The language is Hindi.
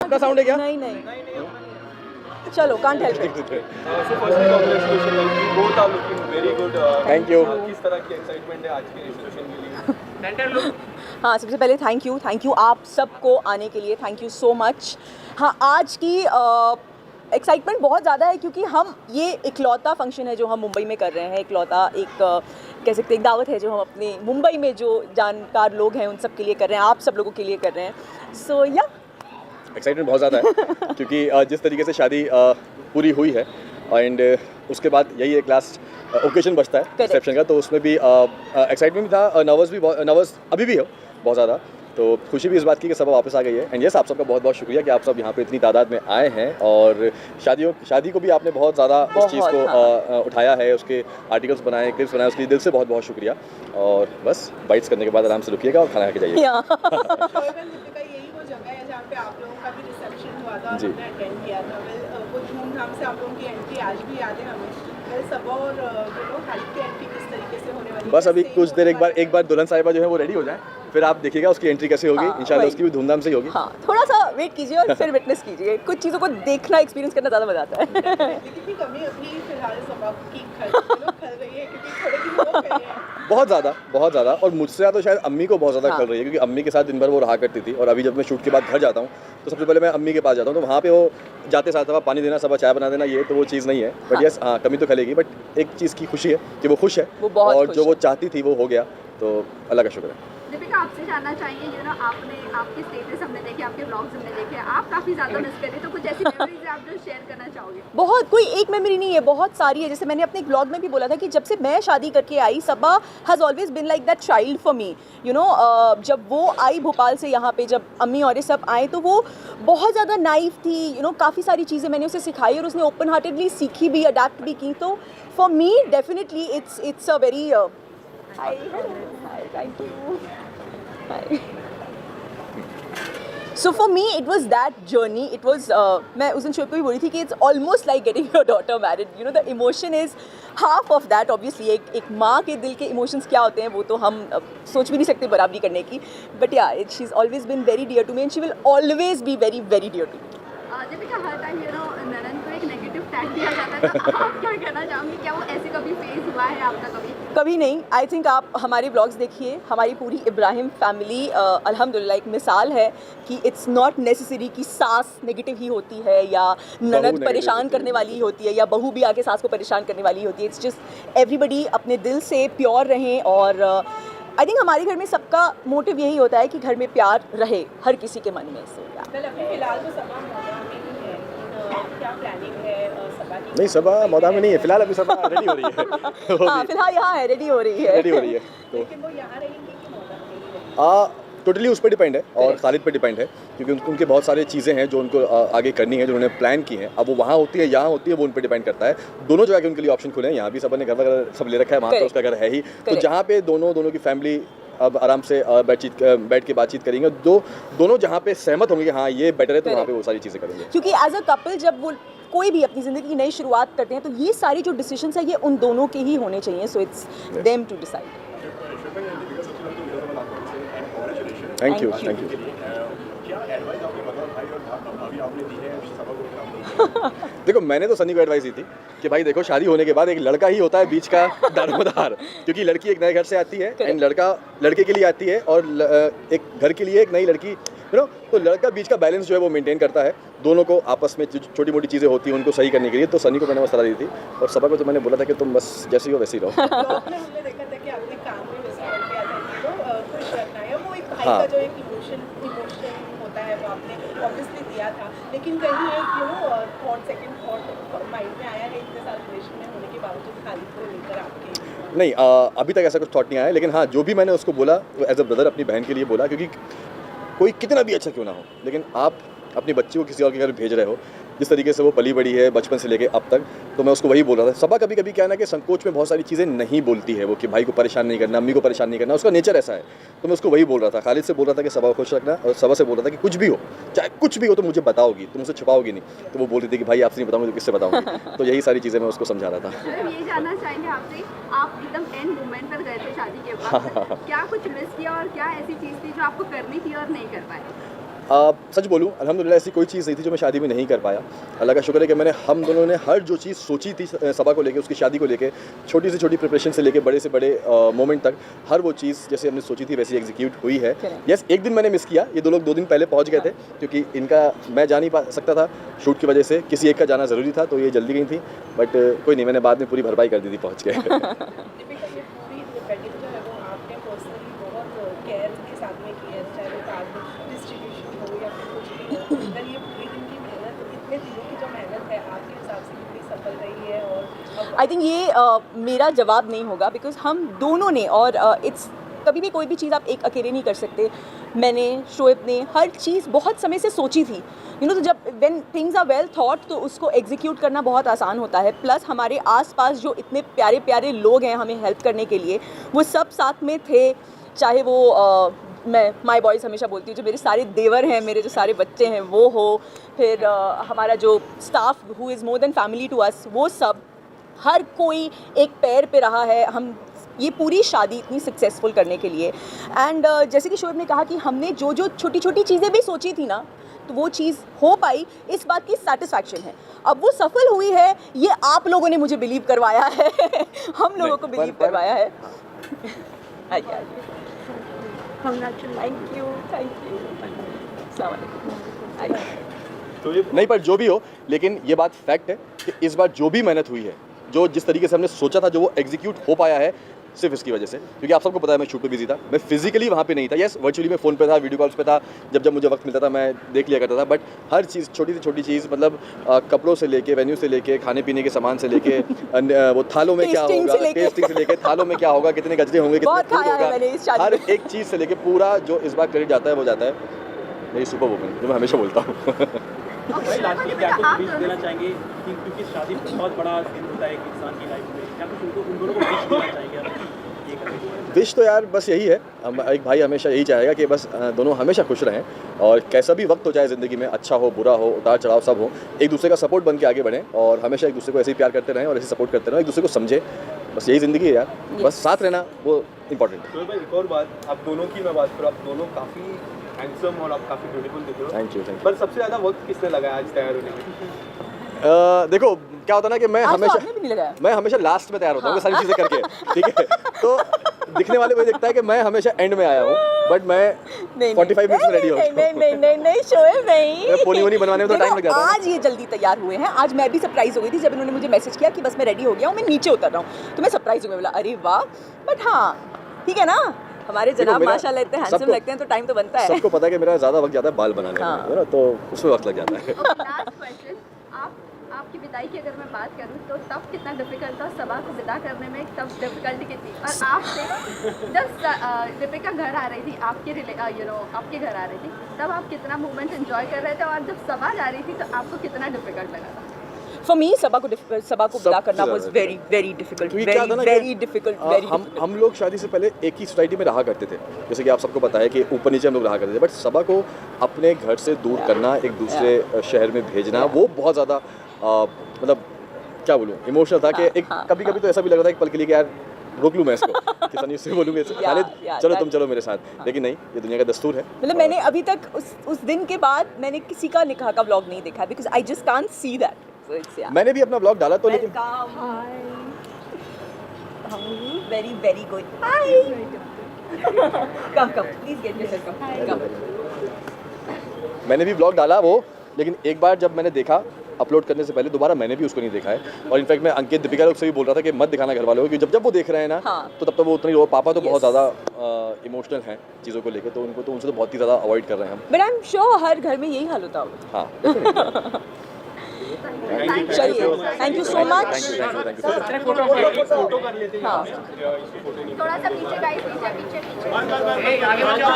अपना साउंड है क्या? नहीं नहीं, चलो can't help it. So firstly congratulations, you both are looking very good. Thank you. किस तरह की एक्साइटमेंट है आज के सेशन के लिए? हाँ, सबसे पहले थैंक यू आप सबको आने के लिए, थैंक यू सो मच। हाँ, आज की एक्साइटमेंट बहुत ज़्यादा है क्योंकि हम ये इकलौता फंक्शन है जो हम मुंबई में कर रहे हैं, इकलौता एक कह सकते हैं एक दावत है जो हम अपने मुंबई में जो जानकार लोग हैं उन सब के लिए कर रहे हैं, आप सब लोगों के लिए कर रहे हैं। सो या एक्साइटमेंट बहुत ज़्यादा है क्योंकि जिस तरीके से शादी पूरी हुई है एंड उसके बाद यही एक लास्ट ओकेजन बचता है रिसेप्शन का, तो उसमें भी एक्साइटमेंट भी था, नर्वस अभी भी हो बहुत ज़्यादा। तो खुशी भी इस बात की कि सब वापस आ गई है एंड यस आप सबका बहुत बहुत शुक्रिया कि आप सब यहाँ पे इतनी तादाद में आए हैं और शादी को भी आपने बहुत ज़्यादा इस चीज़ को उठाया है, उसके आर्टिकल्स बनाए, क्लिप्स बनाए, उसके लिए दिल से बहुत बहुत शुक्रिया। और बस बाइट्स करने के बाद आराम से रुकिएगा और खाना खा के जाइएगा। यही वो जगह है जहाँ पे आप लोगों का भी रिसेप्शन हुआ था, हमने अटेंड किया था। वो धूमधाम से आप लोगों की एंट्री आज भी याद है हमें। सब और खालिद की एंट्री किस तरीके से होने वाली है? बस अभी कुछ देर एक बार दुल्हन साहिबा जो है वो रेडी हो जाए, फिर आप देखिएगा उसकी एंट्री कैसे होगी। इंशाल्लाह उसकी भी धूमधाम से ही होगी। हाँ, थोड़ा सा वेट कीजिए और फिर विटनेस कीजिए, कुछ चीज़ों को देखना एक्सपीरियंस करना ज़्यादा मजा आता है। कितनी कमी अभी फिलहाल सबा की खल रही है क्योंकि थोड़े दिन हो गए हैं। बहुत ज़्यादा और मुझसे ज़्यादा तो शायद अम्मी को बहुत ज़्यादा खल रही है क्योंकि अम्मी के साथ दिन भर वो रहा करती थी और अभी जब मैं शूट के बाद घर जाता हूँ तो सबसे पहले मैं अम्मी के पास जाता हूँ, तो वहाँ पे वो जाते साथ सब पानी देना, सब चाय बना देना, ये तो वो चीज़ नहीं है। बट यस हाँ, कमी तो खलेगी, बट एक चीज़ की खुशी है कि वो खुश है और जो वो चाहती थी वो हो गया, तो अल्लाह का शुक्र है। दीपिका, आपसे जानना चाहिए आपने आपके स्टेटस हमने देखे, आपके ब्लॉग्स हमने देखे, आप काफ़ी ज़्यादा मिस करें, तो कुछ ऐसी मेमोरीज आप जो शेयर करना चाहोगे? बहुत, कोई एक मेमोरी नहीं है, बहुत सारी है। जैसे मैंने अपने एक ब्लॉग में भी बोला था कि जब से मैं शादी करके आई, Saba has always been like that child for me. जब वो आई भोपाल से यहाँ पे, जब अम्मी और ये सब आए तो वो बहुत ज़्यादा नाइव थी। काफ़ी सारी चीज़ें मैंने उसे सिखाई और उसने ओपन हार्टेडली सीखी भी, अडेप्ट भी की। तो for me definitely it's a very hi thank you. So for me it was that journey, it was मैं उस दिन शो पे भी बोली थी कि it's almost like getting your daughter married, the emotion is half of that obviously। एक माँ के दिल के emotions क्या होते हैं वो तो हम सोच भी नहीं सकते बराबरी करने की, but yeah she's always been very dear to me and she will always be very very dear to me। Deepika, हर टाइम ननन को एक नेगेटिव टैग दिया जाता है, तो आप क्या कहना चाहोगे? क्या वो ऐसे कभी फेस हुआ है आपका कभी नहीं। आई थिंक आप हमारे ब्लॉग्स देखिए, हमारी पूरी इब्राहिम फैमिली अल्हम्दुलिल्लाह एक मिसाल है कि इट्स नॉट नेसेसरी कि सास नेगेटिव ही होती है या ननद परेशान करने वाली होती है या बहू भी आके सास को परेशान करने वाली होती है। इट्स जस्ट एवरीबडी अपने दिल से प्योर रहें और आई थिंक हमारे घर में सबका मोटिव यही होता है कि घर में प्यार रहे हर किसी के मन में। फिलहाल तो सबा मौदा में ही है, क्या प्लानिंग है सबा की? नहीं, सबा मौदा में नहीं है फिलहाल, अभी सबा रेडी हो रही है। हाँ, फिलहाल यहाँ है, रेडी हो रही है। तो लेकिन वो यहाँ रहेंगी कि मौदा में ही रहेंगी? टोटली उस पर डिपेंड है और खालिद पर डिपेंड है क्योंकि उनके बहुत सारी चीज़ें हैं जो उनको आगे करनी है, जो उन्होंने प्लान की हैं। अब वो वहाँ होती है यहाँ होती है, वो उन पर डिपेंड करता है। दोनों जगह के उनके लिए ऑप्शन खुले हैं, यहाँ भी सब ने घर वगैरह सब ले रखा है, वहाँ पर उसका घर है ही, तो जहाँ पे दोनों की फैमिली अब आराम से बैठ के बातचीत करेंगे, दोनों जहाँ पे सहमत होंगे कि हाँ ये बेटर है, तो वहाँ पे वो सारी चीज़ें करेंगे। क्योंकि एज अ कपल जब वो कोई भी अपनी ज़िंदगी की नई शुरुआत करते हैं तो ये सारी जो डिसीजंस है ये उन दोनों के ही होने चाहिए। So it's them to decide. Thank you. देखो, मैंने तो सनी को एडवाइस दी थी कि भाई देखो, शादी होने के बाद एक लड़का ही होता है बीच का दारोमदार, क्योंकि लड़की एक नए घर से आती है एंड लड़का लड़के के लिए आती है और एक घर के लिए एक नई लड़की, तो लड़का बीच का बैलेंस जो है वो मेंटेन करता है। दोनों को आपस में छोटी मोटी चीज़ें होती हैं उनको सही करने के लिए, तो सनी को मैंने वो सलाह दी थी और सबा को तो मैंने बोला था कि तुम बस जैसी हो वैसी रहो। हमने देखा था कि आपने काम में वैसा करके आता है तो खुश रखना है, वो एक भाई का जो एक इमोशन होता है वो आपने ऑब्वियसली दिया था, लेकिन कहीं एक सेकंड थॉट माइंड में आया है इतने साल रिलेशन में होने के बावजूद खालिद को लेकर आपके? नहीं, अभी तक ऐसा कुछ थॉट नहीं आया, लेकिन हाँ जो भी मैंने उसको बोला वो एज अ ब्रदर अपनी बहन के लिए बोला, क्योंकि कोई कितना भी अच्छा क्यों ना हो, लेकिन आप अपनी बच्ची को किसी और के घर भेज रहे हो, जिस तरीके से वो पली बड़ी है बचपन से लेके अब तक, तो मैं उसको वही बोल रहा था। सबा कभी कभी क्या है ना कि संकोच में बहुत सारी चीज़ें नहीं बोलती है वो, कि भाई को परेशान नहीं करना, अम्मी को परेशान नहीं करना, उसका नेचर ऐसा है। तो मैं उसको वही बोल रहा था, खालिद से बोल रहा था कि सबा को खुश रखना, और सबा से बोल रहा था कि कुछ भी हो, चाहे कुछ भी हो तो मुझे बताओगी, तुम उसे छुपाओगी नहीं। तो वो बोल रही थी कि भाई आपसे नहीं बताऊंगी तो किससे बताऊंगी। तो यही सारी चीज़ें मैं उसको समझा रहा था। ये जानना चाहेंगे आपसे, आप एकदम एंड मोमेंट पर गए थे शादी के बाद, क्या कुछ मिस किया और क्या ऐसी चीज़ थी जो आपको करनी थी और नहीं कर पाए? सच बोलूं अल्हम्दुलिल्लाह ऐसी कोई चीज़ नहीं थी जो मैं शादी में नहीं कर पाया। अल्लाह का शुक्र है कि मैंने हम दोनों ने हर जो चीज़ सोची थी सबा को लेके, उसकी शादी को लेके, छोटी से छोटी प्रिपरेशन से लेके बड़े से बड़े मोमेंट तक, हर वो चीज़ जैसे हमने सोची थी वैसी एग्जीक्यूट हुई है। यस, एक दिन मैंने मिस किया, ये 2 लोग 2 दिन पहले पहुँच गए थे क्योंकि इनका मैं जा नहीं पा सकता था शूट की वजह से, किसी एक का जाना ज़रूरी था तो ये जल्दी गई थी, बट कोई नहीं, मैंने बाद में पूरी भरपाई कर दी थी पहुँच के। दीपिका, ये पूरी वेडिंग जो है वो आपने पर्सनली बहुत केयर के साथ में की है, चाहे वो कार्ड डिस्ट्रीब्यूशन हो या फिर कुछ भी हो, अगर ये पूरी दिन की मेहनत, इतने दिनों की जो मेहनत है आपके हिसाब से कितनी सफल रही है? और आई थिंक ये मेरा जवाब नहीं होगा बिकॉज हम दोनों ने, और इट्स कभी भी कोई भी चीज़ आप एक अकेले नहीं कर सकते। मैंने, शोएब ने हर चीज़ बहुत समय से सोची थी, यू नो, तो जब when things are well thought तो उसको एग्जीक्यूट करना बहुत आसान होता है। प्लस हमारे आसपास जो इतने प्यारे प्यारे लोग हैं हमें हेल्प करने के लिए, वो सब साथ में थे, चाहे वो मैं माय बॉयज़ हमेशा बोलती हूँ, जो मेरे सारे देवर हैं, मेरे जो सारे बच्चे हैं वो हो, फिर हमारा जो staff who is more than family to us, वो सब, हर कोई एक पैर पे रहा है हम ये पूरी शादी इतनी सक्सेसफुल करने के लिए। एंड जैसे कि शोएब ने कहा कि हमने जो जो छोटी छोटी चीज़ें भी सोची थी ना, तो वो चीज़ हो पाई, इस बात की सेटिस्फैक्शन है। अब वो सफल हुई है, ये आप लोगों ने मुझे बिलीव करवाया है हम लोगों को बिलीव करवाया है। आइए आइए, थैंक यू अस्सलाम वालेकुम। आइए। तो ये नहीं, पर जो भी हो, लेकिन ये बात फैक्ट है कि इस बार जो भी मेहनत हुई है, जो जिस तरीके से हमने सोचा था, जो वो एग्जीक्यूट हो पाया है, सिर्फ इसकी वजह से, क्योंकि आप सबको पता है मैं शूट पे बिजी था, मैं फिजिकली वहाँ पे नहीं था। यस, वर्चुअली मैं फ़ोन पे था, वीडियो कॉल्स पे था, जब जब मुझे वक्त मिलता था मैं देख लिया करता था, बट हर चीज़, छोटी से छोटी चीज़, मतलब कपड़ों से लेके, वेन्यू से लेके, खाने पीने के सामान से लेके, वो थालों में क्या होगा, टेस्टिंग से लेके, थालों में क्या होगा, कितने गजरे होंगे, कितने फूड होगा, हर एक चीज़ से लेके पूरा जो इस बार क्रेडिट जाता है वो जाता है मेरी सुपर वुमन, जो मैं हमेशा बोलता हूँ। भाई लास्ट में क्या कुछ विश देना चाहेंगे क्योंकि शादी बहुत बड़ा सीन होता है एक इंसान की लाइफ में, क्या कुछ उनको, उन दोनों को विश देना चाहेंगे आप ये करके? विश तो यार बस यही है, एक भाई हमेशा यही चाहेगा कि बस दोनों हमेशा खुश रहें, और कैसा भी वक्त हो जाए ज़िंदगी में, अच्छा हो बुरा हो, उतार चढ़ाव सब हो, एक दूसरे का सपोर्ट बन के आगे बढ़ें, और हमेशा एक दूसरे को ऐसे ही प्यार करते रहें और ऐसे सपोर्ट करते रहें, एक दूसरे को समझें, बस यही ज़िंदगी है यार। बस साथ रहना वो इंपॉर्टेंट है। तो भाई एक और बात, आप दोनों की मैं बात करूँ, आप दोनों काफ़ी हैंडसम और आप काफ़ी ब्यूटीफुल दिख रहे हो। Thank you. पर सबसे ज़्यादा वक्त किसने लगाया आज तैयार होने में? देखो क्या होता है ना कि मैं हमेशा लास्ट में तैयार होता हूँ, सारी चीज़ें करके, ठीक है, तो दिखने वाले को देखता है कि मैं हमेशा एंड में आया हूँ, बट मैं 45 मिनट्स में रेडी हो जाता हूँ। नहीं शोएब नहीं, पोनी वोनी बनवाने में तो टाइम लग जाता है। आज ये जल्दी तैयार हुए हैं, आज मैं भी सरप्राइज हो गई थी जब इन्होंने मुझे मैसेज किया कि बस मैं रेडी हो गया हूँ, मैं नीचे उतर रहा हूँ, तो मैं सरप्राइज हो गई, बोला अरे वाह, बट हाँ ठीक है ना, हमारे जनाब माशाल्लाह इतने हैंडसम लगते हैं तो टाइम तो बनता है। सबको पता है कि मेरा ज़्यादा वक्त जाता है बाल बनाने में, है ना, तो उसमें वक्त लग जाता है। लास्ट क्वेश्चन, आपकी विदाई की अगर मैं बात करूं तो तब कितना डिफिकल्ट था, सबा को विदा करने में तब डिफिकल्टी कितनी, और आपसे जब दीपिका घर आ रही थी, आपके घर आ रही थी, तब आप कितना मोमेंट एंजॉय कर रहे थे, और जब सबा जा रही थी तो आपको कितना डिफिकल्ट लगा था? फॉर मी सबा को विदा करना was very very difficult, very difficult. हम लोग शादी से पहले एक ही सोसाइटी में रहा करते थे, जैसे कि आप सबको पता है कि ऊपर नीचे हम लोग रहा करते थे, बट सबा को अपने घर से दूर करना, एक दूसरे शहर में भेजना, वो बहुत ज़्यादा मतलब क्या बोलूँ, इमोशनल था कि एक कभी कभी तो ऐसा भी लग रहा था कि पल के लिए कि यार रोक लूँ मैं इसको, कि सनी उससे बोलूँगी खालिद चलो तुम चलो मेरे साथ, लेकिन नहीं, ये दुनिया का दस्तूर है। मतलब मैंने अभी तक उस दिन के बाद मैंने किसी का निकाह का व्लॉग नहीं देखा, because I just can't see that. मैंने भी अपना व्लॉग डाला तो, लेकिन very very good, hi come please get yourself come. मैंने भी व्लॉग डाला वो, लेकिन एक बार जब मैंने देखा अपलोड करने से पहले, दोबारा मैंने भी उसको नहीं देखा है, और इनफैक्ट मैं अंकित दीपिका लोग से भी बोल रहा था कि मत दिखाना घर वालों को, क्योंकि जब वो देख रहे हैं ना, तो तब तक वो उतनी रो, पापा तो बहुत ज़्यादा इमोशनल हैं चीज़ों को लेकर, तो उनसे तो बहुत ही ज़्यादा अवॉइड कर रहे हैं हम। बट आई एम श्योर हर घर में यही हाल होता होगा। हाँ चलिए, thank you so much. Photo कर लेते हैं। थोड़ा सा पीछे गाइस, पीछे